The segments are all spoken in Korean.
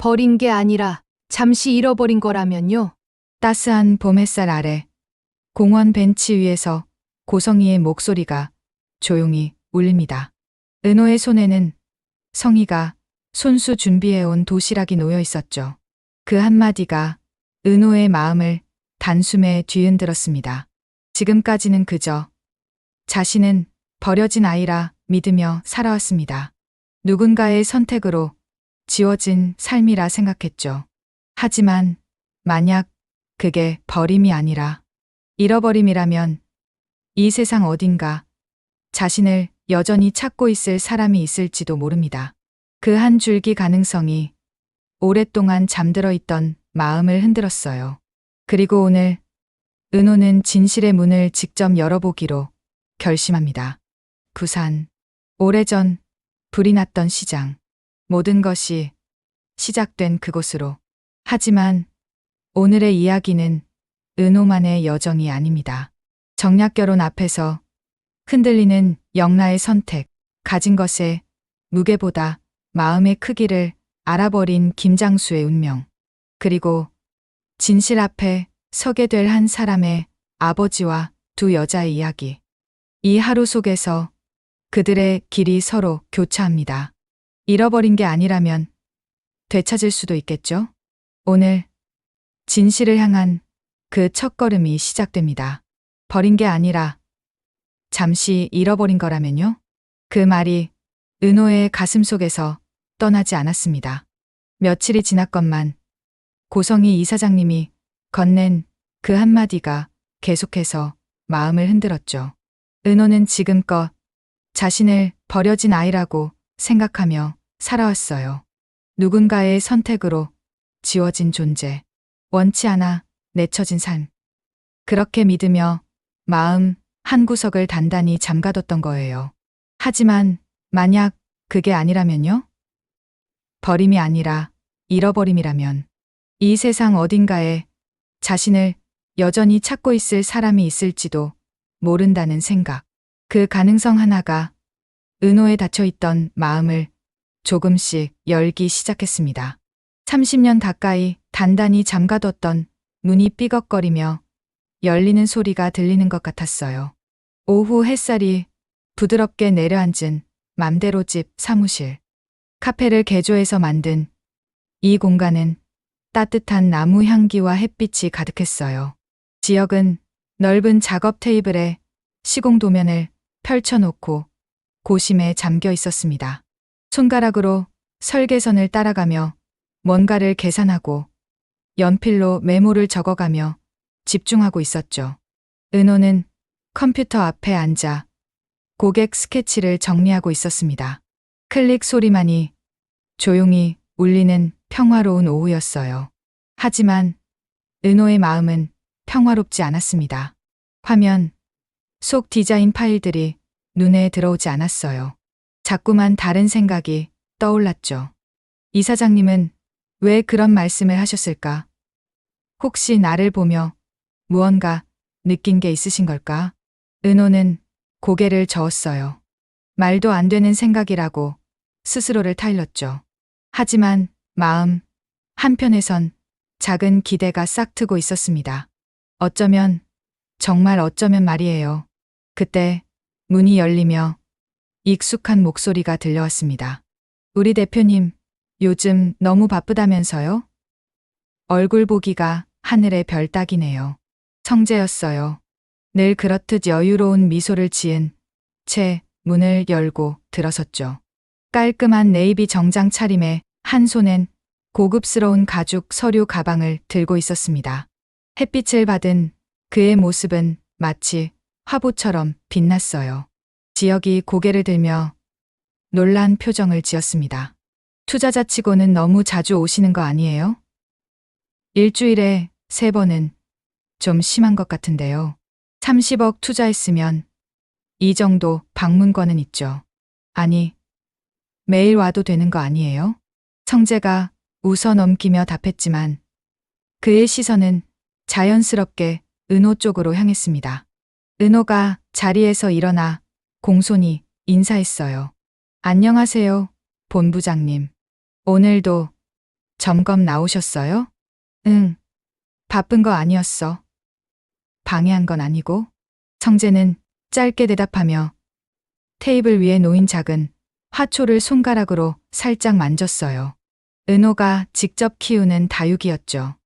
버린 게 아니라 잠시 잃어버린 거라면요. 따스한 봄 햇살 아래 공원 벤치 위에서 고성이의 목소리가 조용히 울립니다. 은호의 손에는 성희가 손수 준비해온 도시락이 놓여 있었죠. 그 한마디가 은호의 마음을 단숨에 뒤흔들었습니다. 지금까지는 그저 자신은 버려진 아이라 믿으며 살아왔습니다. 누군가의 선택으로 지워진 삶이라 생각했죠. 하지만 만약 그게 버림이 아니라 잃어버림이라면 이 세상 어딘가 자신을 여전히 찾고 있을 사람이 있을지도 모릅니다. 그 한 줄기 가능성이 오랫동안 잠들어 있던 마음을 흔들었어요. 그리고 오늘 은호는 진실의 문을 직접 열어보기로 결심합니다. 부산. 오래전 불이 났던 시장. 모든 것이 시작된 그곳으로. 하지만 오늘의 이야기는 은호만의 여정이 아닙니다. 정략결혼 앞에서 흔들리는 영라의 선택, 가진 것의 무게보다 마음의 크기를 알아버린 김장수의 운명, 그리고 진실 앞에 서게 될 한 사람의 아버지와 두 여자의 이야기. 이 하루 속에서 그들의 길이 서로 교차합니다. 잃어버린 게 아니라면 되찾을 수도 있겠죠? 오늘 진실을 향한 그 첫걸음이 시작됩니다. 버린 게 아니라 잠시 잃어버린 거라면요? 그 말이 은호의 가슴 속에서 떠나지 않았습니다. 며칠이 지났건만 고성희 이사장님이 건넨 그 한마디가 계속해서 마음을 흔들었죠. 은호는 지금껏 자신을 버려진 아이라고 생각하며 살아왔어요. 누군가의 선택으로 지워진 존재, 원치 않아 내쳐진 삶. 그렇게 믿으며 마음 한구석을 단단히 잠가뒀던 거예요. 하지만 만약 그게 아니라면요? 버림이 아니라 잃어버림이라면 이 세상 어딘가에 자신을 여전히 찾고 있을 사람이 있을지도 모른다는 생각. 그 가능성 하나가 은호에 닫혀있던 마음을 조금씩 열기 시작했습니다. 30년 가까이 단단히 잠가뒀던 문이 삐걱거리며 열리는 소리가 들리는 것 같았어요. 오후 햇살이 부드럽게 내려앉은 맘대로 집 사무실. 카페를 개조해서 만든 이 공간은 따뜻한 나무 향기와 햇빛이 가득했어요. 지역은 넓은 작업 테이블에 시공 도면을 펼쳐놓고 고심에 잠겨 있었습니다. 손가락으로 설계선을 따라가며 뭔가를 계산하고 연필로 메모를 적어가며 집중하고 있었죠. 은호는 컴퓨터 앞에 앉아 고객 스케치를 정리하고 있었습니다. 클릭 소리만이 조용히 울리는 평화로운 오후였어요. 하지만 은호의 마음은 평화롭지 않았습니다. 화면 속 디자인 파일들이 눈에 들어오지 않았어요. 자꾸만 다른 생각이 떠올랐죠. 이사장님은 왜 그런 말씀을 하셨을까? 혹시 나를 보며 무언가 느낀 게 있으신 걸까? 은호는 고개를 저었어요. 말도 안 되는 생각이라고 스스로를 타일렀죠. 하지만 마음 한편에선 작은 기대가 싹트고 있었습니다. 어쩌면, 정말 어쩌면 말이에요. 그때 문이 열리며 익숙한 목소리가 들려왔습니다. 우리 대표님, 요즘 너무 바쁘다면서요? 얼굴 보기가 하늘의 별 따기네요. 성재였어요. 늘 그렇듯 여유로운 미소를 지은 채 문을 열고 들어섰죠. 깔끔한 네이비 정장 차림에 한 손엔 고급스러운 가죽 서류 가방을 들고 있었습니다. 햇빛을 받은 그의 모습은 마치 화보처럼 빛났어요. 지혁이 고개를 들며 놀란 표정을 지었습니다. 투자자치고는 너무 자주 오시는 거 아니에요? 일주일에 3번은 좀 심한 것 같은데요. 30억 투자했으면 이 정도 방문권은 있죠. 아니, 매일 와도 되는 거 아니에요? 성재가 웃어 넘기며 답했지만 그의 시선은 자연스럽게 은호 쪽으로 향했습니다. 은호가 자리에서 일어나 공손히 인사했어요. 안녕하세요, 본부장님. 오늘도 점검 나오셨어요? 응. 바쁜 거 아니었어. 방해한 건 아니고? 성재는 짧게 대답하며 테이블 위에 놓인 작은 화초를 손가락으로 살짝 만졌어요. 은호가 직접 키우는 다육이였죠.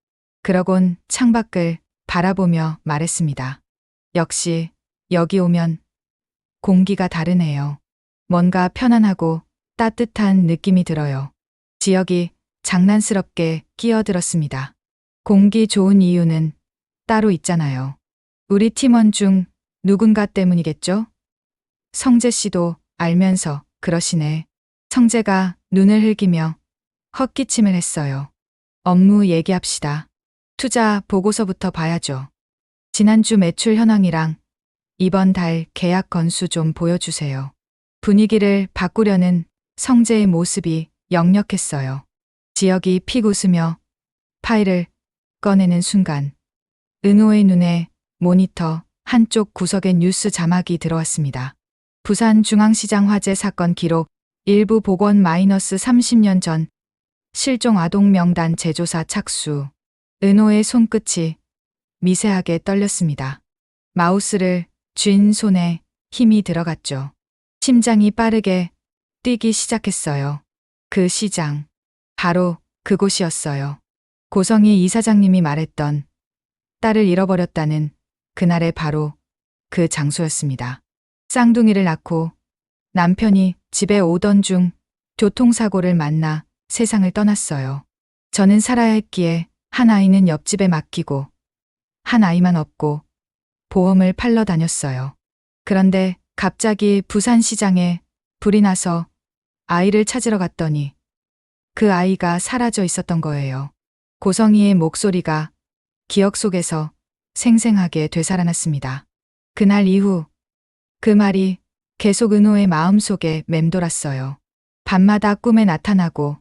그러곤 창밖을 바라보며 말했습니다. 역시 여기 오면 공기가 다르네요. 뭔가 편안하고 따뜻한 느낌이 들어요. 지역이 장난스럽게 끼어들었습니다. 공기 좋은 이유는 따로 있잖아요. 우리 팀원 중 누군가 때문이겠죠? 성재 씨도 알면서 그러시네. 성재가 눈을 흘기며 헛기침을 했어요. 업무 얘기합시다. 투자 보고서부터 봐야죠. 지난주 매출 현황이랑 이번 달 계약 건수 좀 보여주세요. 분위기를 바꾸려는 성재의 모습이 역력했어요. 지역이 픽 웃으며 파일을 꺼내는 순간 은호의 눈에 모니터 한쪽 구석에 뉴스 자막이 들어왔습니다. 부산중앙시장 화재 사건 기록 일부 복원 마이너스 30년 전 실종 아동 명단 재조사 착수. 은호의 손끝이 미세하게 떨렸습니다. 마우스를 쥔 손에 힘이 들어갔죠. 심장이 빠르게 뛰기 시작했어요. 그 시장, 바로 그곳이었어요. 고성희 이사장님이 말했던 딸을 잃어버렸다는 그날의 바로 그 장소였습니다. 쌍둥이를 낳고 남편이 집에 오던 중 교통사고를 만나 세상을 떠났어요. 저는 살아야 했기에 한 아이는 옆집에 맡기고 한 아이만 업고 보험을 팔러 다녔어요. 그런데 갑자기 부산시장에 불이 나서 아이를 찾으러 갔더니 그 아이가 사라져 있었던 거예요. 고성희의 목소리가 기억 속에서 생생하게 되살아났습니다. 그날 이후 그 말이 계속 은호의 마음속에 맴돌았어요. 밤마다 꿈에 나타나고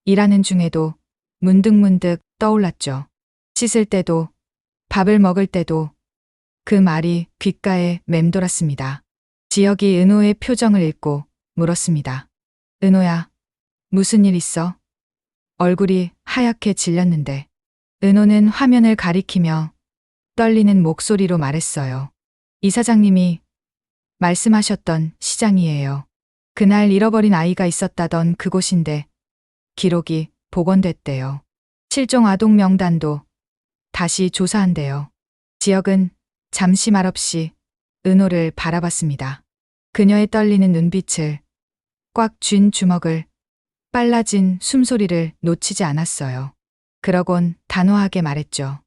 일하는 중에도 문득문득 떠올랐죠. 씻을 때도 밥을 먹을 때도 그 말이 귓가에 맴돌았습니다. 지역이 은호의 표정을 읽고 물었습니다. 은호야, 무슨 일 있어? 얼굴이 하얗게 질렸는데 은호는 화면을 가리키며 떨리는 목소리로 말했어요. 이사장님이 말씀하셨던 시장이에요. 그날 잃어버린 아이가 있었다던 그곳인데 기록이 복원됐대요. 실종 아동 명단도 다시 조사한대요. 지역은 잠시 말없이 은호를 바라봤습니다. 그녀의 떨리는 눈빛을, 꽉 쥔 주먹을, 빨라진 숨소리를 놓치지 않았어요. 그러곤 단호하게 말했죠.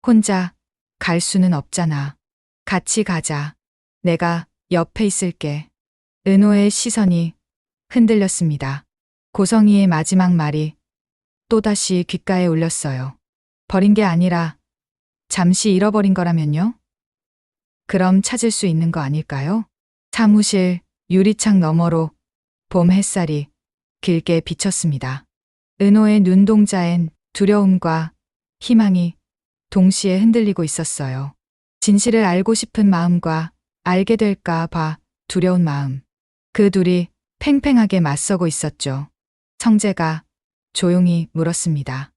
혼자 갈 수는 없잖아. 같이 가자. 내가 옆에 있을게. 은호의 시선이 흔들렸습니다. 고성희의 마지막 말이 또다시 귓가에 울렸어요. 버린 게 아니라 잠시 잃어버린 거라면요? 그럼 찾을 수 있는 거 아닐까요? 사무실 유리창 너머로 봄 햇살이 길게 비쳤습니다. 은호의 눈동자엔 두려움과 희망이 동시에 흔들리고 있었어요. 진실을 알고 싶은 마음과 알게 될까 봐 두려운 마음. 그 둘이 팽팽하게 맞서고 있었죠. 성재가 조용히 물었습니다.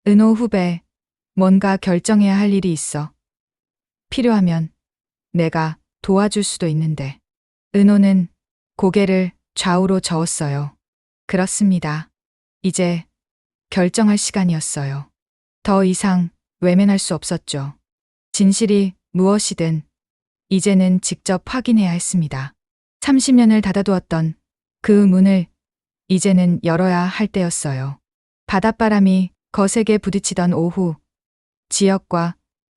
은호 후배, 뭔가 결정해야 할 일이 있어. 필요하면 내가 도와줄 수도 있는데. 은호는 고개를 좌우로 저었어요. 그렇습니다. 이제 결정할 시간이었어요. 더 이상 외면할 수 없었죠. 진실이 무엇이든 이제는 직접 확인해야 했습니다. 30년을 닫아두었던 그 문을 이제는 열어야 할 때였어요. 바닷바람이 거세게 부딪히던 오후, 지역과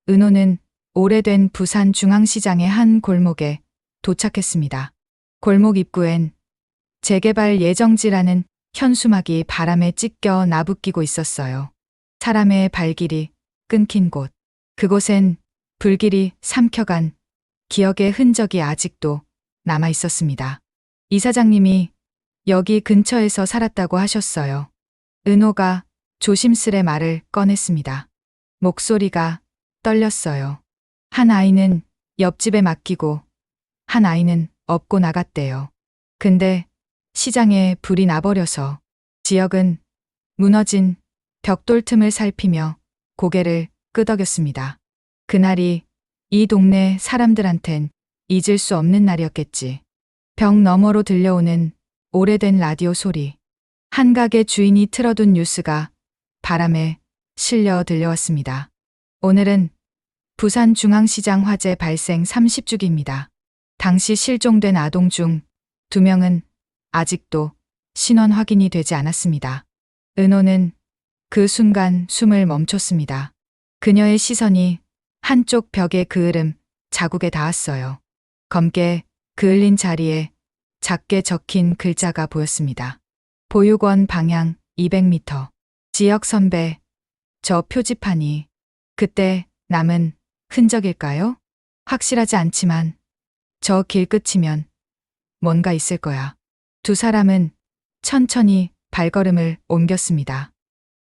은호는 오래된 부산 중앙시장의 한 골목에 도착했습니다. 골목 입구엔 재개발 예정지라는 현수막이 바람에 찢겨 나부끼고 있었어요. 사람의 발길이 끊긴 곳. 그곳엔 불길이 삼켜간 기억의 흔적이 아직도 남아 있었습니다. 이사장님이 여기 근처에서 살았다고 하셨어요. 은호가 조심스레 말을 꺼냈습니다. 목소리가 떨렸어요. 한 아이는 옆집에 맡기고 한 아이는 업고 나갔대요. 근데 시장에 불이 나버려서 지역은 무너진 벽돌 틈을 살피며 고개를 끄덕였습니다. 그날이 이 동네 사람들한텐 잊을 수 없는 날이었겠지. 벽 너머로 들려오는 오래된 라디오 소리. 한 가게 주인이 틀어둔 뉴스가 바람에 실려 들려왔습니다. 오늘은 부산중앙시장 화재 발생 30주기입니다. 당시 실종된 아동 중 2명은 아직도 신원 확인이 되지 않았습니다. 은호는 그 순간 숨을 멈췄습니다. 그녀의 시선이 한쪽 벽에 그을음 자국에 닿았어요. 검게 그을린 자리에 작게 적힌 글자가 보였습니다. 보육원 방향 200m. 지역 선배. 저 표지판이 그때 남은 흔적일까요? 확실하지 않지만 저 길 끝이면 뭔가 있을 거야. 두 사람은 천천히 발걸음을 옮겼습니다.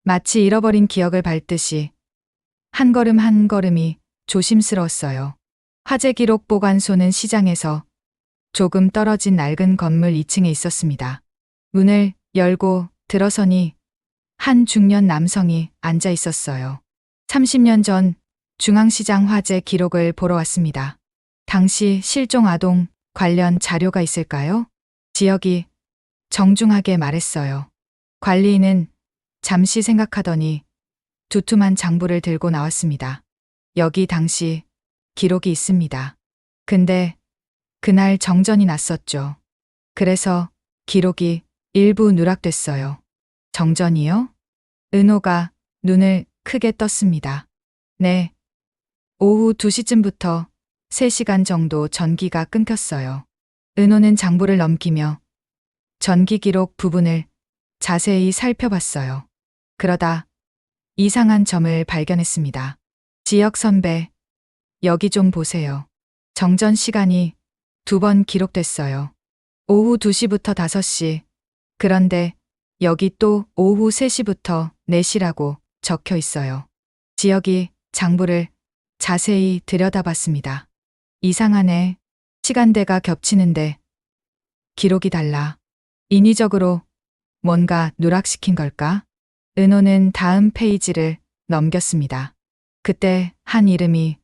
마치 잃어버린 기억을 밟듯이 한 걸음 한 걸음이 조심스러웠어요. 화재 기록 보관소는 시장에서 조금 떨어진 낡은 건물 2층에 있었습니다. 문을 열고 들어서니 한 중년 남성이 앉아 있었어요. 30년 전 중앙시장 화재 기록을 보러 왔습니다. 당시 실종 아동 관련 자료가 있을까요? 지역이 정중하게 말했어요. 관리인은 잠시 생각하더니 두툼한 장부를 들고 나왔습니다. 여기 당시 기록이 있습니다. 근데 그날 정전이 났었죠. 그래서 기록이 일부 누락됐어요. 정전이요? 은호가 눈을 크게 떴습니다. 네. 오후 2시쯤부터 3시간 정도 전기가 끊겼어요. 은호는 장부를 넘기며 전기 기록 부분을 자세히 살펴봤어요. 그러다 이상한 점을 발견했습니다. 지역 선배, 여기 좀 보세요. 정전 시간이 2번 기록됐어요. 오후 2시부터 5시. 그런데 여기 또 오후 3시부터 4시라고 적혀 있어요. 지역이 장부를 자세히 들여다봤습니다. 이상하네. 시간대가 겹치는데 기록이 달라. 인위적으로 뭔가 누락시킨 걸까? 은호는 다음 페이지를 넘겼습니다. 그때 한 이름이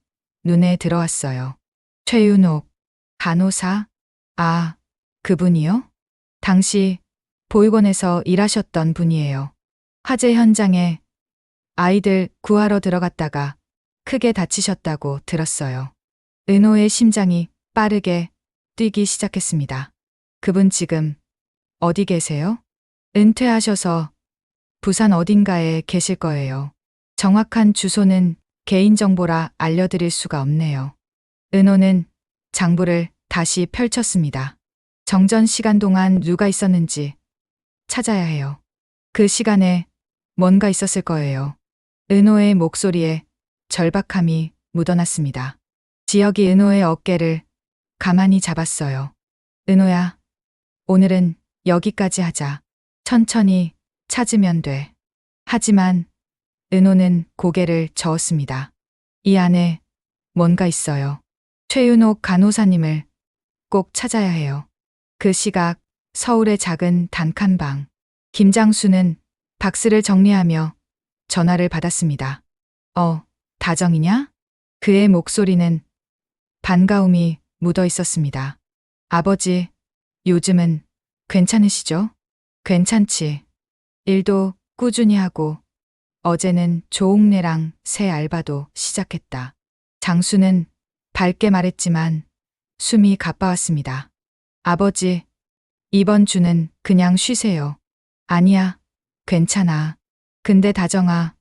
눈에 들어왔어요. 최윤옥, 간호사? 아, 그분이요? 당시 보육원에서 일하셨던 분이에요. 화재 현장에 아이들 구하러 들어갔다가 크게 다치셨다고 들었어요. 은호의 심장이 빠르게 뛰기 시작했습니다. 그분 지금 어디 계세요? 은퇴하셔서 부산 어딘가에 계실 거예요. 정확한 주소는 개인정보라 알려드릴 수가 없네요. 은호는 장부를 다시 펼쳤습니다. 정전 시간 동안 누가 있었는지 찾아야 해요. 그 시간에 뭔가 있었을 거예요. 은호의 목소리에 절박함이 묻어났습니다. 지역이 은호의 어깨를 가만히 잡았어요. 은호야, 오늘은 여기까지 하자. 천천히 찾으면 돼. 하지만 은호는 고개를 저었습니다. 이 안에 뭔가 있어요. 최윤옥 간호사님을 꼭 찾아야 해요. 그 시각 서울의 작은 단칸방. 김장수는 박스를 정리하며 전화를 받았습니다. 다정이냐? 그의 목소리는 반가움이 묻어 있었습니다. 아버지, 요즘은 괜찮으시죠? 괜찮지. 일도 꾸준히 하고 어제는 조옥래랑 새 알바도 시작했다. 장수는 밝게 말했지만 숨이 가빠왔습니다. 아버지, 이번 주는 그냥 쉬세요. 아니야, 괜찮아. 근데 다정아,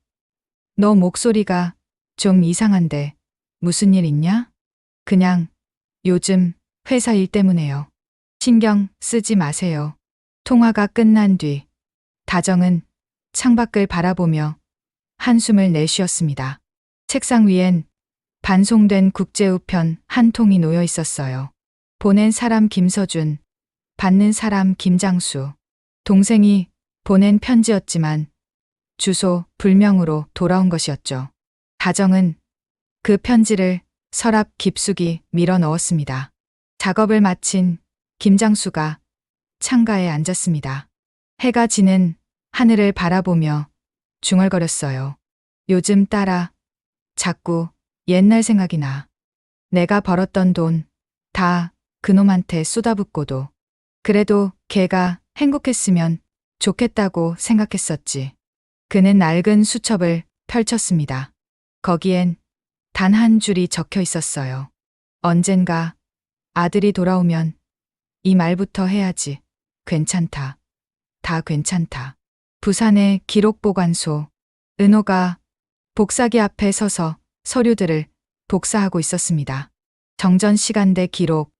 너 목소리가 좀 이상한데 무슨 일 있냐? 그냥 요즘 회사 일 때문에요. 신경 쓰지 마세요. 통화가 끝난 뒤 다정은 창밖을 바라보며 한숨을 내쉬었습니다. 책상 위엔 반송된 국제우편 한 통이 놓여 있었어요. 보낸 사람 김서준, 받는 사람 김장수. 동생이 보낸 편지였지만 주소 불명으로 돌아온 것이었죠. 다정은 그 편지를 서랍 깊숙이 밀어 넣었습니다. 작업을 마친 김장수가 창가에 앉았습니다. 해가 지는 하늘을 바라보며 중얼거렸어요. 요즘 딸아, 자꾸 옛날 생각이 나. 내가 벌었던 돈 다 그놈한테 쏟아붓고도 그래도 걔가 행복했으면 좋겠다고 생각했었지. 그는 낡은 수첩을 펼쳤습니다. 거기엔 단 한 줄이 적혀 있었어요. 언젠가 아들이 돌아오면 이 말부터 해야지. 괜찮다. 다 괜찮다. 부산의 기록보관소. 은호가 복사기 앞에 서서 서류들을 복사하고 있었습니다. 정전시간대 기록,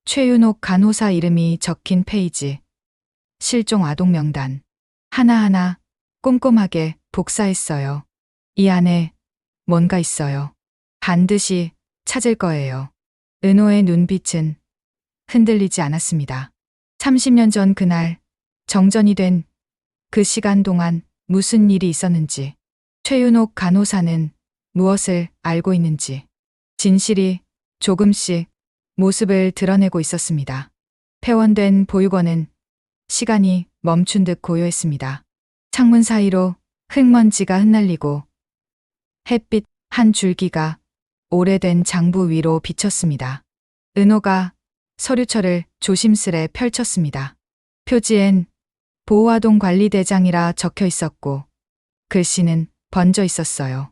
최윤옥 간호사 이름이 적힌 페이지, 실종 아동 명단. 하나하나 꼼꼼하게 복사했어요. 이 안에 뭔가 있어요. 반드시 찾을 거예요. 은호의 눈빛은 흔들리지 않았습니다. 30년 전 그날 정전이 된 그 시간 동안 무슨 일이 있었는지, 최윤옥 간호사는 무엇을 알고 있는지, 진실이 조금씩 모습을 드러내고 있었습니다. 폐원된 보육원은 시간이 멈춘 듯 고요했습니다. 창문 사이로 흙먼지가 흩날리고 햇빛 한 줄기가 오래된 장부 위로 비쳤습니다. 은호가 서류철을 조심스레 펼쳤습니다. 표지엔 보호아동 관리대장이라 적혀 있었고 글씨는 번져 있었어요.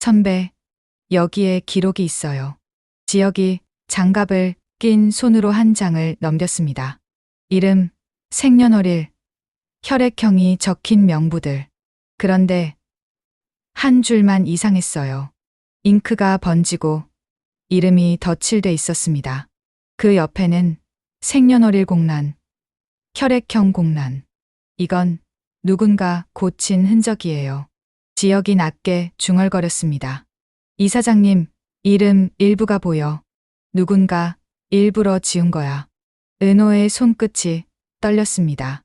선배, 여기에 기록이 있어요. 지역이 장갑을 낀 손으로 한 장을 넘겼습니다. 이름, 생년월일, 혈액형이 적힌 명부들. 그런데 한 줄만 이상했어요. 잉크가 번지고 이름이 덧칠돼 있었습니다. 그 옆에는 생년월일 공란, 혈액형 공란. 이건 누군가 고친 흔적이에요. 지역이 낮게 중얼거렸습니다. 이사장님, 이름 일부가 보여. 누군가 일부러 지운 거야. 은호의 손끝이 떨렸습니다.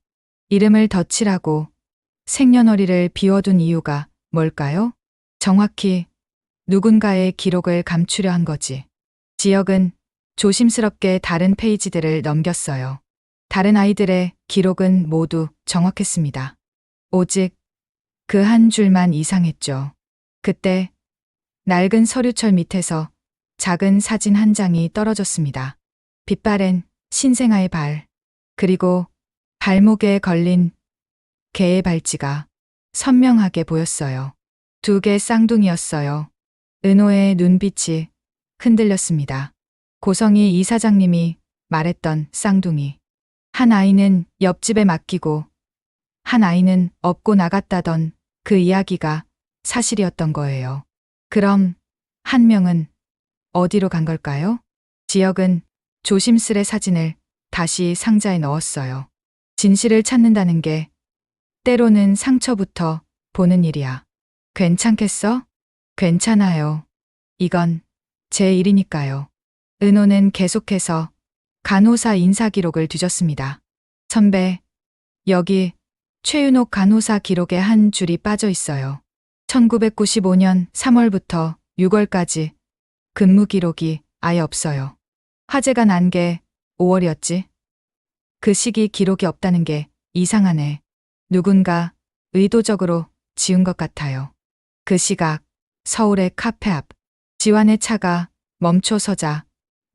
이름을 덧칠하고 생년월일을 비워둔 이유가 뭘까요? 정확히 누군가의 기록을 감추려 한 거지. 지역은 조심스럽게 다른 페이지들을 넘겼어요. 다른 아이들의 기록은 모두 정확했습니다. 오직 그 한 줄만 이상했죠. 그때 낡은 서류철 밑에서 작은 사진 한 장이 떨어졌습니다. 빛바랜 신생아의 발, 그리고 발목에 걸린 개의 발찌가 선명하게 보였어요. 두 개 쌍둥이였어요. 은호의 눈빛이 흔들렸습니다. 고성희 이사장님이 말했던 쌍둥이. 한 아이는 옆집에 맡기고 한 아이는 업고 나갔다던 그 이야기가 사실이었던 거예요. 그럼 한 명은 어디로 간 걸까요? 지역은 조심스레 사진을 다시 상자에 넣었어요. 진실을 찾는다는 게 때로는 상처부터 보는 일이야. 괜찮겠어? 괜찮아요. 이건 제 일이니까요. 은호는 계속해서 간호사 인사 기록을 뒤졌습니다. 선배, 여기 최윤옥 간호사 기록에 한 줄이 빠져 있어요. 1995년 3월부터 6월까지 근무 기록이 아예 없어요. 화재가 난 게 5월이었지? 그 시기 기록이 없다는 게 이상하네. 누군가 의도적으로 지운 것 같아요. 그 시각 서울의 카페 앞 지완의 차가 멈춰서자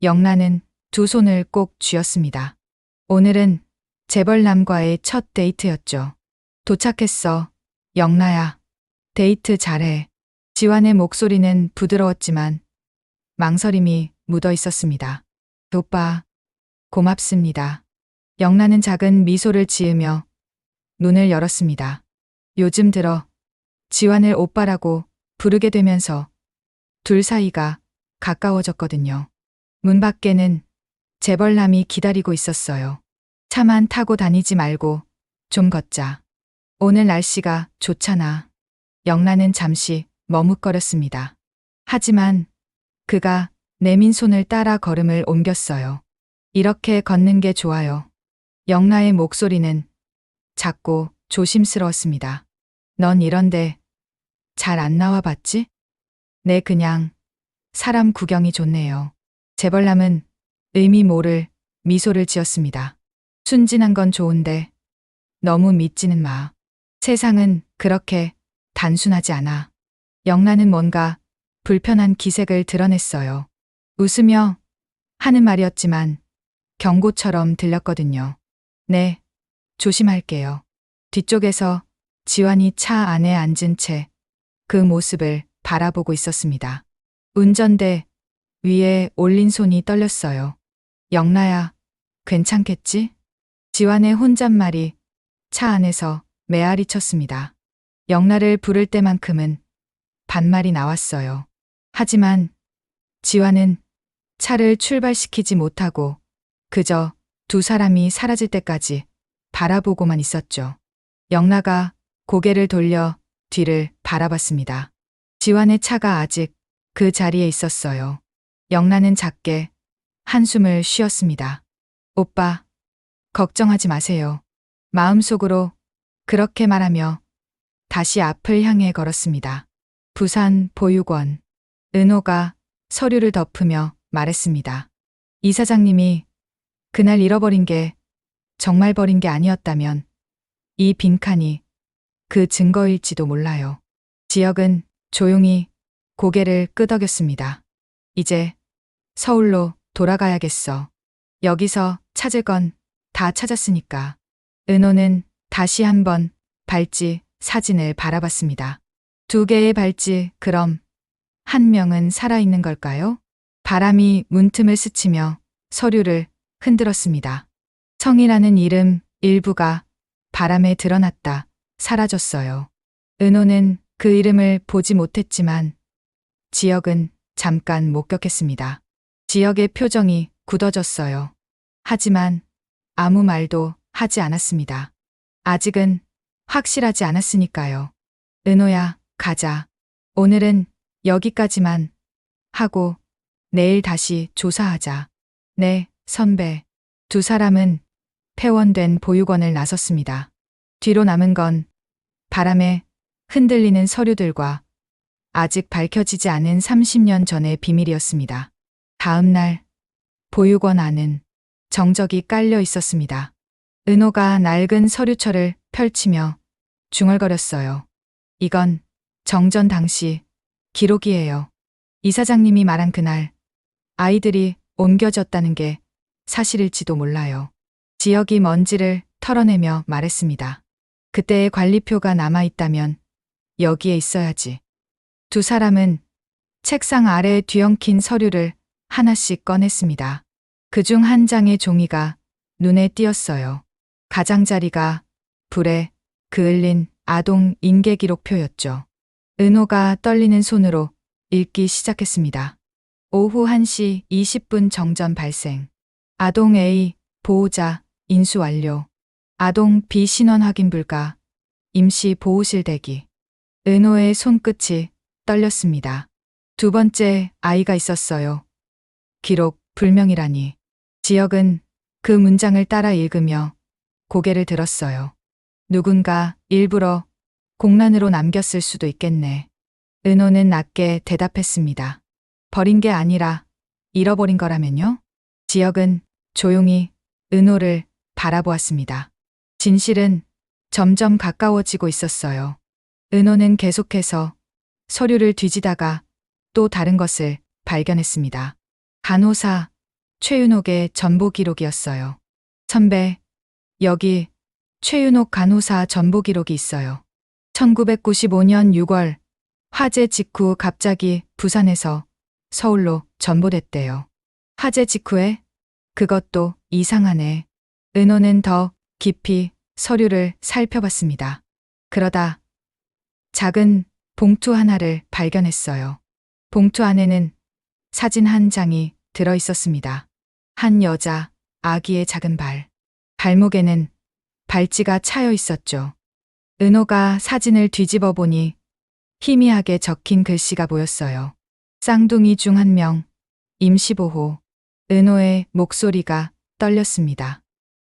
영란은 두 손을 꼭 쥐었습니다. 오늘은 재벌남과의 첫 데이트였죠. 도착했어. 영라야. 데이트 잘해. 지완의 목소리는 부드러웠지만 망설임이 묻어 있었습니다. 오빠, 고맙습니다. 영란은 작은 미소를 지으며 눈을 열었습니다. 요즘 들어 지완을 오빠라고 부르게 되면서 둘 사이가 가까워졌거든요. 문 밖에는 재벌남이 기다리고 있었어요. 차만 타고 다니지 말고 좀 걷자. 오늘 날씨가 좋잖아. 영란은 잠시 머뭇거렸습니다. 하지만 그가 내민 손을 따라 걸음을 옮겼어요. 이렇게 걷는 게 좋아요. 영라의 목소리는 작고 조심스러웠습니다. 넌 이런데 잘 안 나와 봤지? 네, 그냥 사람 구경이 좋네요. 재벌남은 의미 모를 미소를 지었습니다. 순진한 건 좋은데 너무 믿지는 마. 세상은 그렇게 단순하지 않아. 영란은 뭔가 불편한 기색을 드러냈어요. 웃으며 하는 말이었지만 경고처럼 들렸거든요. 네, 조심할게요. 뒤쪽에서 지환이 차 안에 앉은 채 그 모습을 바라보고 있었습니다. 운전대 위에 올린 손이 떨렸어요. 영라야, 괜찮겠지? 지환의 혼잣말이 차 안에서 메아리 쳤습니다. 영라를 부를 때만큼은 반말이 나왔어요. 하지만 지환은 차를 출발시키지 못하고 그저 두 사람이 사라질 때까지 바라보고만 있었죠. 영라가 고개를 돌려 뒤를 바라봤습니다. 지환의 차가 아직 그 자리에 있었어요. 영라는 작게 한숨을 쉬었습니다. 오빠, 걱정하지 마세요. 마음속으로 그렇게 말하며 다시 앞을 향해 걸었습니다. 부산 보육원. 은호가 서류를 덮으며 말했습니다. 이사장님이 그날 잃어버린 게 정말 버린 게 아니었다면 이 빈칸이 그 증거일지도 몰라요. 지혁은 조용히 고개를 끄덕였습니다. 이제 서울로 돌아가야겠어. 여기서 찾을 건 다 찾았으니까. 은호는 다시 한번 발찌 사진을 바라봤습니다. 두 개의 발찌, 그럼 한 명은 살아있는 걸까요? 바람이 문틈을 스치며 서류를 흔들었습니다. 성이라는 이름 일부가 바람에 드러났다 사라졌어요. 은호는 그 이름을 보지 못했지만 지혁은 잠깐 목격했습니다. 지혁의 표정이 굳어졌어요. 하지만 아무 말도 하지 않았습니다. 아직은 확실하지 않았으니까요. 은호야, 가자. 오늘은 여기까지만 하고 내일 다시 조사하자. 네, 선배. 두 사람은 폐원된 보육원을 나섰습니다. 뒤로 남은 건 바람에 흔들리는 서류들과 아직 밝혀지지 않은 30년 전의 비밀이었습니다. 다음 날 보육원 안은 정적이 깔려 있었습니다. 은호가 낡은 서류철을 펼치며 중얼거렸어요. 이건 정전 당시 기록이에요. 이사장님이 말한 그날 아이들이 옮겨졌다는 게 사실일지도 몰라요. 지혁이 먼지를 털어내며 말했습니다. 그때의 관리표가 남아있다면 여기에 있어야지. 두 사람은 책상 아래에 뒤엉킨 서류를 하나씩 꺼냈습니다. 그중 한 장의 종이가 눈에 띄었어요. 가장자리가 불에 그을린 아동 인계기록표였죠. 은호가 떨리는 손으로 읽기 시작했습니다. 오후 1시 20분 정전 발생. 아동 A 보호자 인수 완료. 아동 B 신원 확인 불가. 임시 보호실 대기. 은호의 손끝이 떨렸습니다. 두 번째 아이가 있었어요. 기록 불명이라니. 지혁은 그 문장을 따라 읽으며 고개를 들었어요. 누군가 일부러 공란으로 남겼을 수도 있겠네. 은호는 낮게 대답했습니다. 버린 게 아니라 잃어버린 거라면요? 지혁은 조용히 은호를 바라보았습니다. 진실은 점점 가까워지고 있었어요. 은호는 계속해서 서류를 뒤지다가 또 다른 것을 발견했습니다. 간호사 최윤옥의 전보 기록이었어요. 선배, 여기 최윤옥 간호사 전보 기록이 있어요. 1995년 6월 화재 직후 갑자기 부산에서 서울로 전보됐대요. 화재 직후에? 그것도 이상하네. 은호는 더 깊이 서류를 살펴봤습니다. 그러다 작은 봉투 하나를 발견했어요. 봉투 안에는 사진 한 장이 들어 있었습니다. 한 여자, 아기의 작은 발. 발목에는 발찌가 차여 있었죠. 은호가 사진을 뒤집어 보니 희미하게 적힌 글씨가 보였어요. 쌍둥이 중 한 명, 임시보호. 은호의 목소리가 떨렸습니다.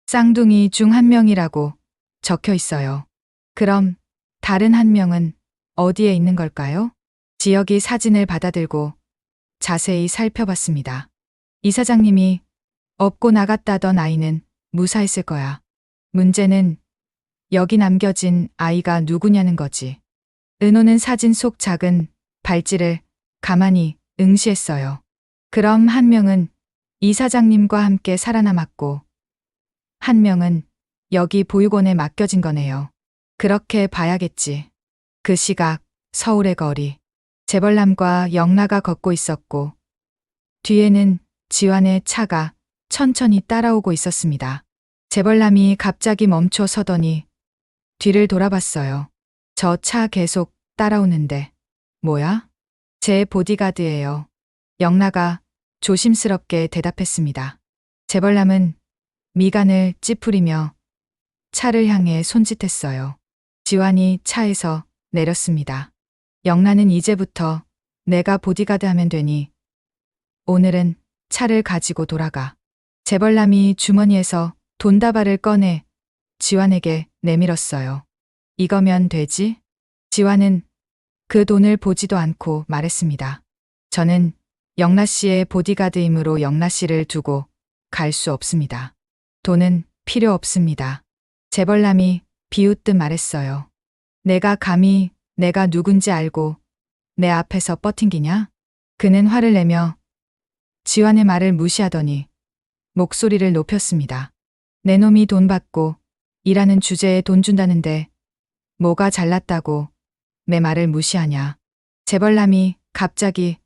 쌍둥이 중 한 명이라고 적혀 있어요. 그럼 다른 한 명은 어디에 있는 걸까요? 지혁이 사진을 받아들고 자세히 살펴봤습니다. 이사장님이 업고 나갔다던 아이는 무사했을 거야. 문제는 여기 남겨진 아이가 누구냐는 거지. 은호는 사진 속 작은 발찌를 가만히 응시했어요. 그럼 한 명은 이 사장님과 함께 살아남았고, 한 명은 여기 보육원에 맡겨진 거네요. 그렇게 봐야겠지. 그 시각 서울의 거리. 재벌남과 영라가 걷고 있었고, 뒤에는 지환의 차가 천천히 따라오고 있었습니다. 재벌남이 갑자기 멈춰 서더니 뒤를 돌아봤어요. 저 차 계속 따라오는데. 뭐야? 제 보디가드예요. 영라가 조심스럽게 대답했습니다. 재벌남은 미간을 찌푸리며 차를 향해 손짓했어요. 지환이 차에서 내렸습니다. 영라는 이제부터 내가 보디가드 하면 되니 오늘은 차를 가지고 돌아가. 재벌남이 주머니에서 돈다발을 꺼내 지환에게 내밀었어요. 이거면 되지? 지환은 그 돈을 보지도 않고 말했습니다. 저는 영라 씨의 보디가드이므로 영라 씨를 두고 갈 수 없습니다. 돈은 필요 없습니다. 재벌남이 비웃듯 말했어요. 내가 감히 내가 누군지 알고 내 앞에서 뻗팅기냐? 그는 화를 내며 지환의 말을 무시하더니 목소리를 높였습니다. 내 놈이 돈 받고 일하는 주제에 돈 준다는데 뭐가 잘났다고 내 말을 무시하냐. 재벌남이 갑자기